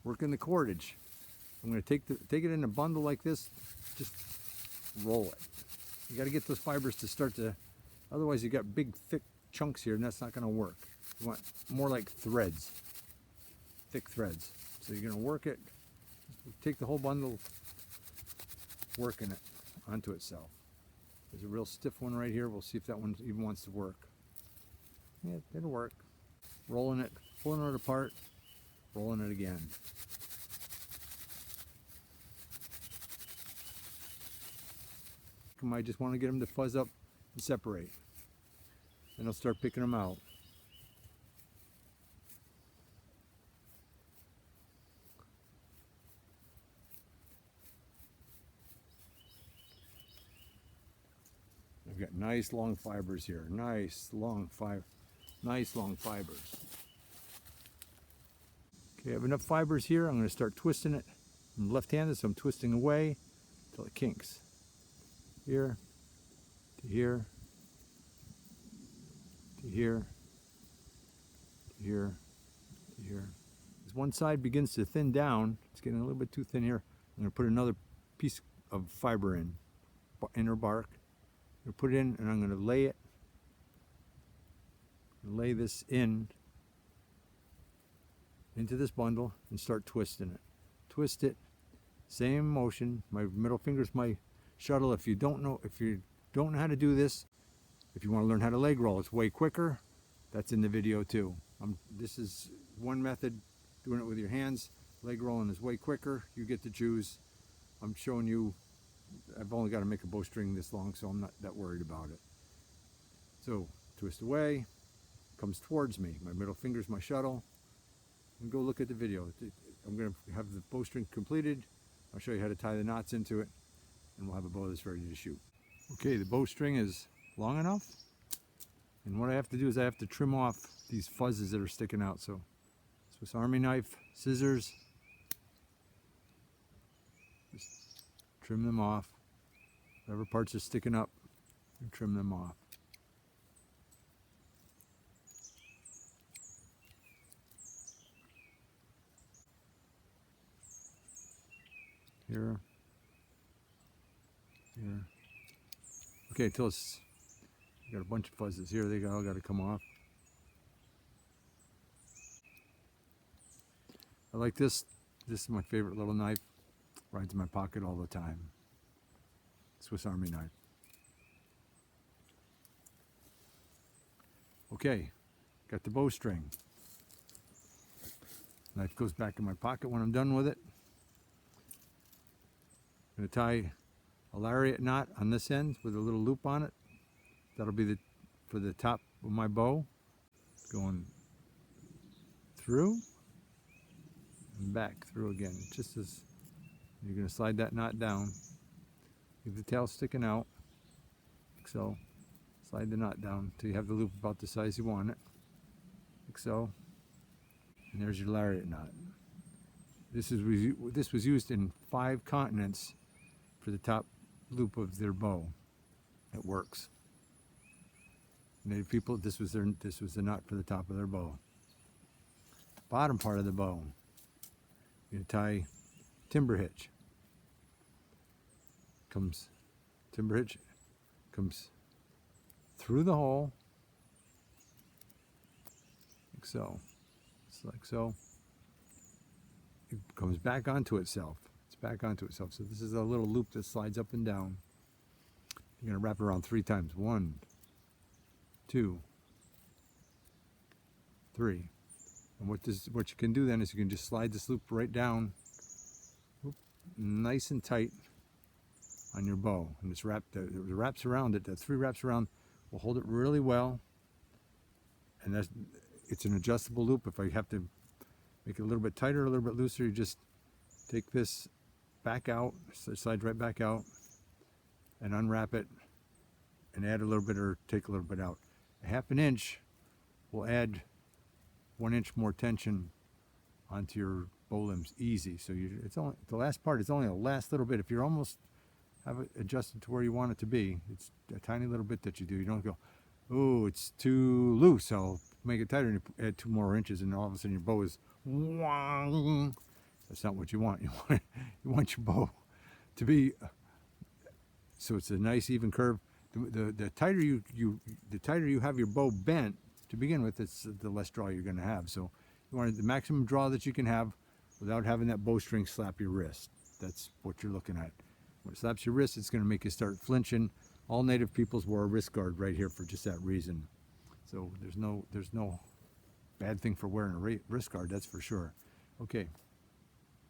working the cordage. I'm going to take it in a bundle like this, just roll it. You got to get those fibers to start to, otherwise you got big thick chunks here and that's not going to work. You want more like threads, thick threads. So you're going to work it, take the whole bundle, working it onto itself. There's a real stiff one right here. We'll see if that one even wants to work. Yeah, it'll work. Rolling it, pulling it apart, rolling it again. I just want to get them to fuzz up and separate. Then I'll start picking them out. I've got nice long fibers here. Nice long fibers. Okay, I have enough fibers here. I'm going to start twisting it. I'm left-handed, so I'm twisting away until it kinks. Here, to here, to here, to here, to here. As one side begins to thin down, it's getting a little bit too thin here, I'm going to put another piece of fiber in, inner bark. I'm going to put it in and I'm going to lay it, lay this into this bundle and start twisting it. Twist it, same motion. My middle finger's my shuttle. If you don't know how to do this, if you want to learn how to leg roll, it's way quicker. That's in the video too. This is one method, doing it with your hands. Leg rolling is way quicker. You get to choose. I'm showing you, I've only got to make a bowstring this long, so I'm not that worried about it. So twist away, comes towards me. My middle finger's my shuttle. And go look at the video. I'm going to have the bowstring completed. I'll show you how to tie the knots into it, and we'll have a bow that's ready to shoot. Okay, the bowstring is long enough, and what I have to do is I have to trim off these fuzzes that are sticking out. So Swiss Army knife, scissors, just trim them off. Whatever parts are sticking up, and trim them off. Here, here. Okay, till it's, you got a bunch of fuzzes here. They all got to come off. I like this. This is my favorite little knife. Rides in my pocket all the time. Swiss Army knife. Okay, got the bowstring. Knife goes back in my pocket when I'm done with it. I'm going to tie a lariat knot on this end with a little loop on it. That'll be for the top of my bow. Going through and back through again. Just as you're going to slide that knot down. Leave the tail sticking out, like so. Slide the knot down until you have the loop about the size you want it, like so. And there's your lariat knot. This was used in 5 continents for the top loop of their bow. It works. Native people, this was the knot for the top of their bow. Bottom part of the bow, you tie timber hitch. Timber hitch comes through the hole, like so. It's like so. It comes back onto itself. It's back onto itself. So this is a little loop that slides up and down. You're going to wrap it around 3 times. 1, 2, 3. And what you can do then is you can just slide this loop right down, nice and tight on your bow. And it's wrapped. It wraps around it. The 3 wraps around will hold it really well. And it's an adjustable loop. If I have to make it a little bit tighter, a little bit looser, you just take this back out, slide right back out, and unwrap it, and add a little bit or take a little bit out. A 1/2 inch will add 1 inch more tension onto your bow limbs, easy. So it's only the last part is only a last little bit. If you're almost have it adjusted to where you want it to be, it's a tiny little bit that you do. You don't go, oh, it's too loose, I'll make it tighter, and you add 2 more inches, and all of a sudden your bow is wong. That's not what you want. You want your bow to be so it's a nice even curve. The tighter the tighter you have your bow bent to begin with, it's the less draw you're going to have. So you want the maximum draw that you can have without having that bowstring slap your wrist. That's what you're looking at. When it slaps your wrist, it's going to make you start flinching. All native peoples wore a wrist guard right here for just that reason. So there's no bad thing for wearing a wrist guard, that's for sure. Okay.